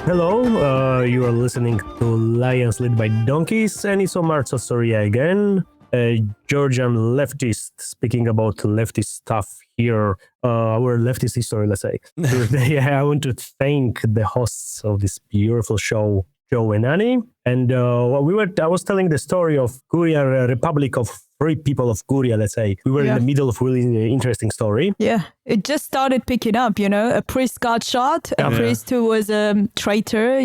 Hello, you are listening to Lions Led by Donkeys, and it's Omar Tsostoria again, a Georgian leftist speaking about leftist stuff here, our leftist history, let's say. Today, I want to thank the hosts of this beautiful show, Joe and Annie. And I was telling the story of Guria, Republic of Free People of Guria, let's say. We were in the middle of really interesting story. Yeah, it just started picking up, a priest got shot, a priest who was a traitor,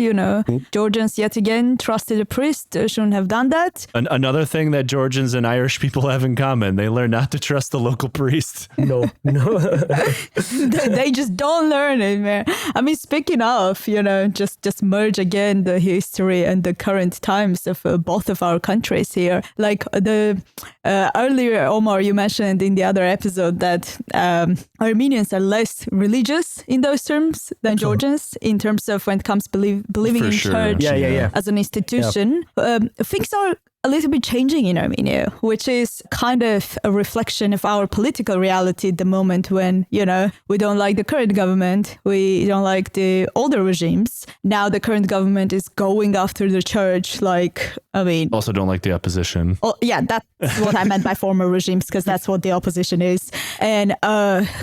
Georgians yet again trusted a priest, shouldn't have done that. Another thing that Georgians and Irish people have in common, they learn not to trust the local priest. No. They just don't learn it, man. I mean, speaking of, just merge again the history and the current times of both of our countries here. Like the earlier, Omar, you mentioned in the other episode that Armenians are less religious in those terms than Georgians in terms of when it comes believing in church as an institution. Things are a little bit changing in Armenia, which is kind of a reflection of our political reality at the moment when, we don't like the current government, we don't like the older regimes. Now the current government is going after the church, Also don't like the opposition. Oh, yeah, that's what I meant by former regimes, because that's what the opposition is. And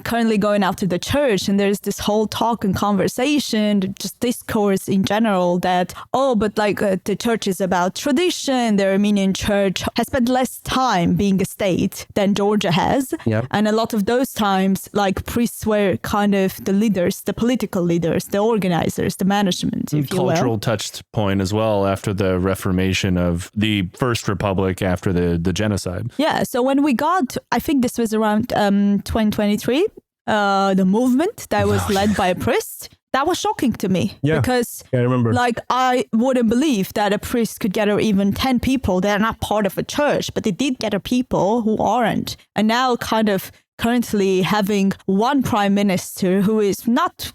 currently going after the church, and there's this whole talk and conversation, just discourse in general that, the church is about tradition, the Armenian church has spent less time being a state than Georgia has. Yep. And a lot of those times, priests were kind of the leaders, the political leaders, the organizers, the management, if you will. Cultural touch point as well after the Reformation of the First Republic after the genocide. Yeah, so when we got, I think this was around 2023, the movement that was led by a priest, that was shocking to me. Yeah, because I remember. I wouldn't believe that a priest could gather even 10 people that are not part of a church, but they did gather people who aren't. And now kind of currently having one prime minister who is not,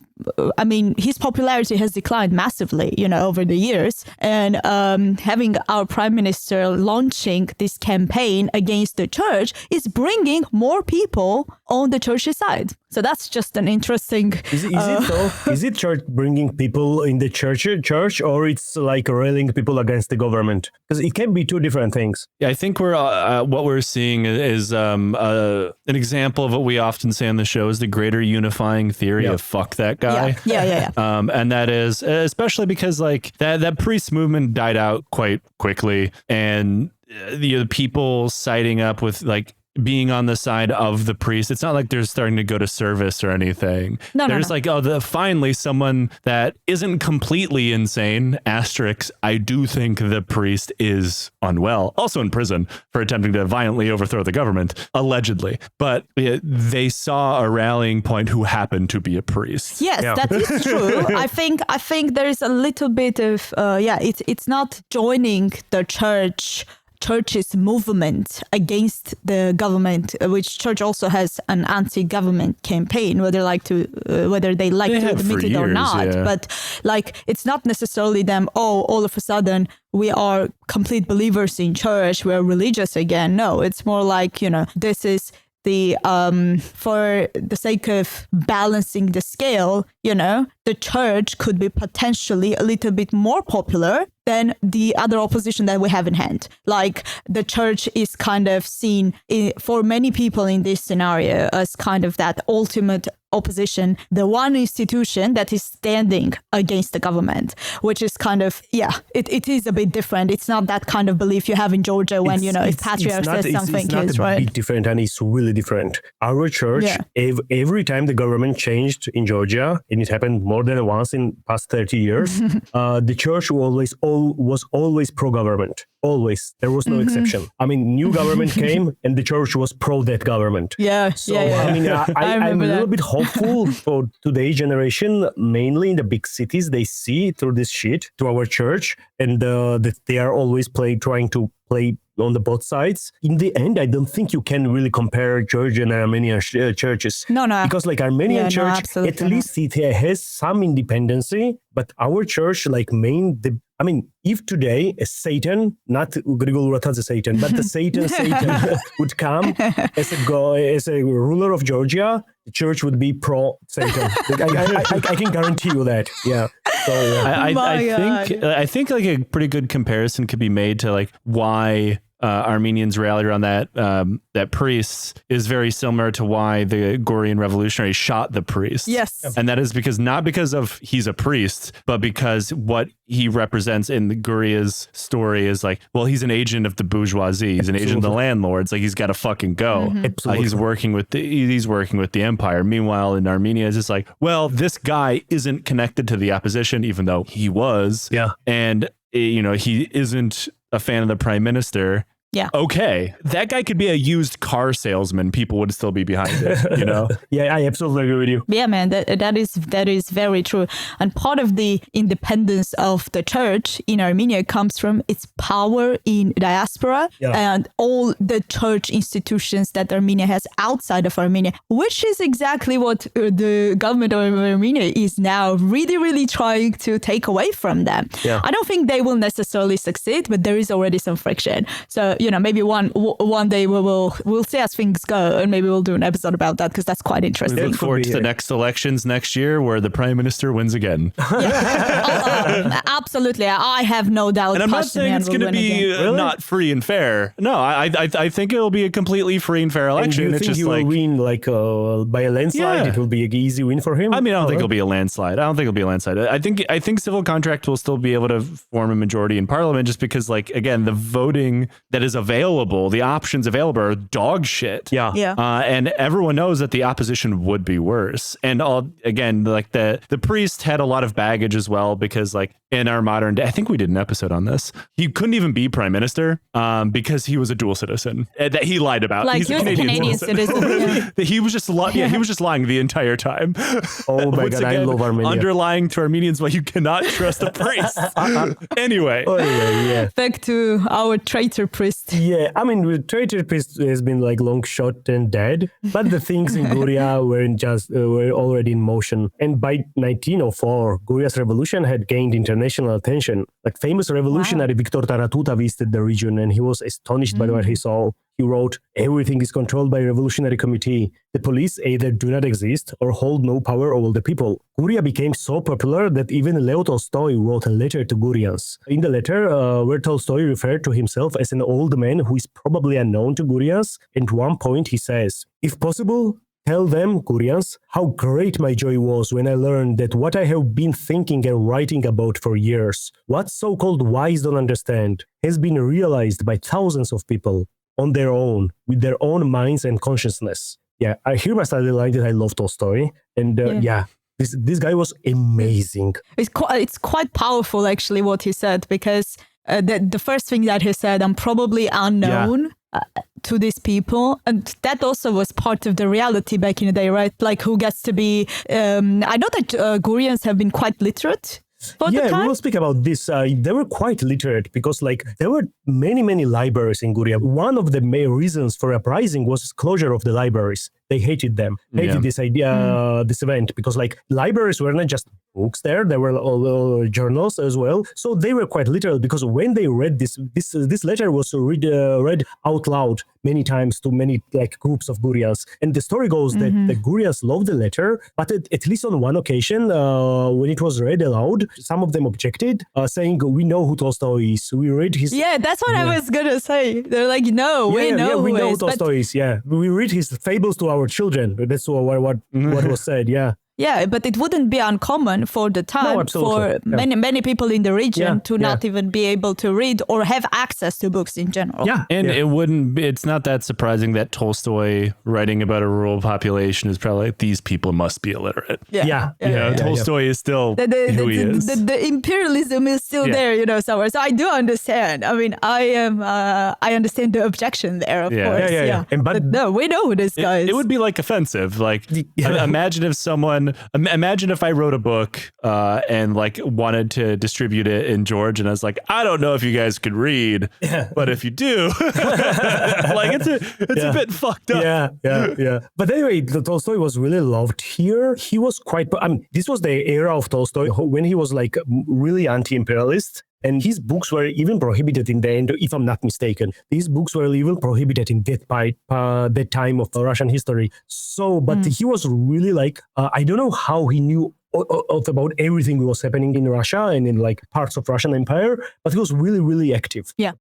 his popularity has declined massively, over the years. And having our prime minister launching this campaign against the church is bringing more people on the church's side. So that's just an interesting... Is it though? Is it church bringing people in the church, or it's like railing people against the government? Because it can be two different things. Yeah, I think what we're seeing is an example of what we often say on the show is the greater unifying theory of fuck that guy. Yeah. And that is especially because that priest movement died out quite quickly, and the people siding up with being on the side of the priest. It's not like they're starting to go to service or anything. No. Finally someone that isn't completely insane. Asterisk, I do think the priest is unwell, also in prison for attempting to violently overthrow the government, allegedly. But they saw a rallying point who happened to be a priest. Yes, that is true. I think there's a little bit of, it's not joining the church's movement against the government, which church also has an anti-government campaign, whether they like to admit it or not. Yeah. But it's not necessarily them, all of a sudden we are complete believers in church, we're religious again. No, it's more this is the for the sake of balancing the scale, the church could be potentially a little bit more popular than the other opposition that we have in hand. The church is kind of seen for many people in this scenario as kind of that ultimate opposition, the one institution that is standing against the government, which is kind of, it is a bit different. It's not that kind of belief you have in Georgia when, if patriarch says something, it's not a bit different, and it's really different. Our church, every time the government changed in Georgia, and it happened more than once in past 30 years, the church was always pro-government. Always. There was no exception. New government came and the church was pro that government. Yeah. I'm a little bit hopeful for today's generation, mainly in the big cities. They see through this shit to our church, and that they are always trying to play on the both sides. In the end, I don't think you can really compare Georgian and Armenian churches. No. Because Armenian church, at least it has some independency, but our church, if today a Satan, not Grigol Uratadze Satan, but the Satan would come as a ruler of Georgia, the church would be pro-Satan. I can guarantee you that. Yeah. So I think like a pretty good comparison could be made to like why Armenians rallied around that priests is very similar to why the Gurian revolutionaries shot the priests. Yes. And that is not because of he's a priest, but because what he represents in the Guria's story is like, well, he's an agent of the bourgeoisie. He's an agent of the landlords. Like he's got to fucking go. He's working with the empire. Meanwhile, in Armenia, it's just like, well, this guy isn't connected to the opposition, even though he was. Yeah. And he isn't a fan of the prime minister. Yeah. Okay. That guy could be a used car salesman. People would still be behind it, Yeah, I absolutely agree with you. Yeah, man, that is very true. And part of the independence of the church in Armenia comes from its power in diaspora and all the church institutions that Armenia has outside of Armenia, which is exactly what the government of Armenia is now really, really trying to take away from them. Yeah. I don't think they will necessarily succeed, but there is already some friction. So, maybe one day we'll see as things go, and maybe we'll do an episode about that because that's quite interesting. Look forward to the next elections next year where the prime minister wins again. Absolutely. I have no doubt. And I'm not saying it's going to be not free and fair. No, I think it'll be a completely free and fair election. And do you think he will win by a landslide? It will be an easy win for him? I mean, I don't think it'll be a landslide. I think civil contract will still be able to form a majority in parliament just because, like, again, the voting that is available, the options available are dog shit. Yeah. And everyone knows that the opposition would be worse. And the priest had a lot of baggage as well because, like, in our modern day, I think we did an episode on this. He couldn't even be prime minister because he was a dual citizen that he lied about. Like, he's a Canadian citizen. He was just he was just lying the entire time. Oh my God, I love Armenia. Underlying to Armenians why you cannot trust a priest. Anyway. Oh, yeah. Back to our traitor priest. Yeah, I mean, the traitor priest has been like long shot and dead, but the things in Guria were already in motion. And by 1904, Guria's revolution had gained international attention. Like famous revolutionary Victor Taratuta visited the region, and he was astonished by what he saw. He wrote, "Everything is controlled by a revolutionary committee. The police either do not exist or hold no power over the people." Guria became so popular that even Leo Tolstoy wrote a letter to Gurians. In the letter, where Tolstoy referred to himself as an old man who is probably unknown to Gurians, at one point he says, "If possible, tell them, Gurians, how great my joy was when I learned that what I have been thinking and writing about for years, what so-called wise don't understand, has been realized by thousands of people on their own, with their own minds and consciousness." Yeah, I hear my study line that I love Tolstoy. And this guy was amazing. It's quite powerful, actually, what he said, because the first thing that he said, I'm probably unknown to these people. And that also was part of the reality back in the day, right? Like, who gets to be... I know that Gurians have been quite literate. We will speak about this. They were quite literate because, like, there were many libraries in Guria. One of the main reasons for uprising was closure of the libraries. They hated them, this idea, this event, because, like, libraries were not just books there were all journals as well. So they were quite literal because when they read this letter was read out loud many times to many, like, groups of Gurians. And the story goes that the Gurians loved the letter, but at least on one occasion, when it was read aloud, some of them objected, saying, "We know who Tolstoy is. We read his..." Yeah, that's what I was going to say. They're like, "No, we know who Tolstoy is. Yeah, we read his fables to our children." That's what was said. Yeah. Yeah, but it wouldn't be uncommon for the time for many people in the region to not even be able to read or have access to books in general. Yeah, and it's not that surprising that Tolstoy writing about a rural population is probably like, these people must be illiterate. Tolstoy is still who he is. The imperialism is still there, somewhere. So I do understand. I mean, I understand the objection there, of course. Yeah. But no, we know who this guy is. It would be like offensive. Like, imagine if I wrote a book and, like, wanted to distribute it in George, and I was like, I don't know if you guys could read, but if you do, like, it's a bit fucked up. Yeah. But anyway, Tolstoy was really loved here. He was quite, this was the era of Tolstoy when he was, like, really anti-imperialist. And his books were even prohibited in the end, if I'm not mistaken. These books were even prohibited in that time of Russian history. So, but he was really like, I don't know how he knew about everything that was happening in Russia and in like parts of Russian Empire, but he was really, really active. Yeah.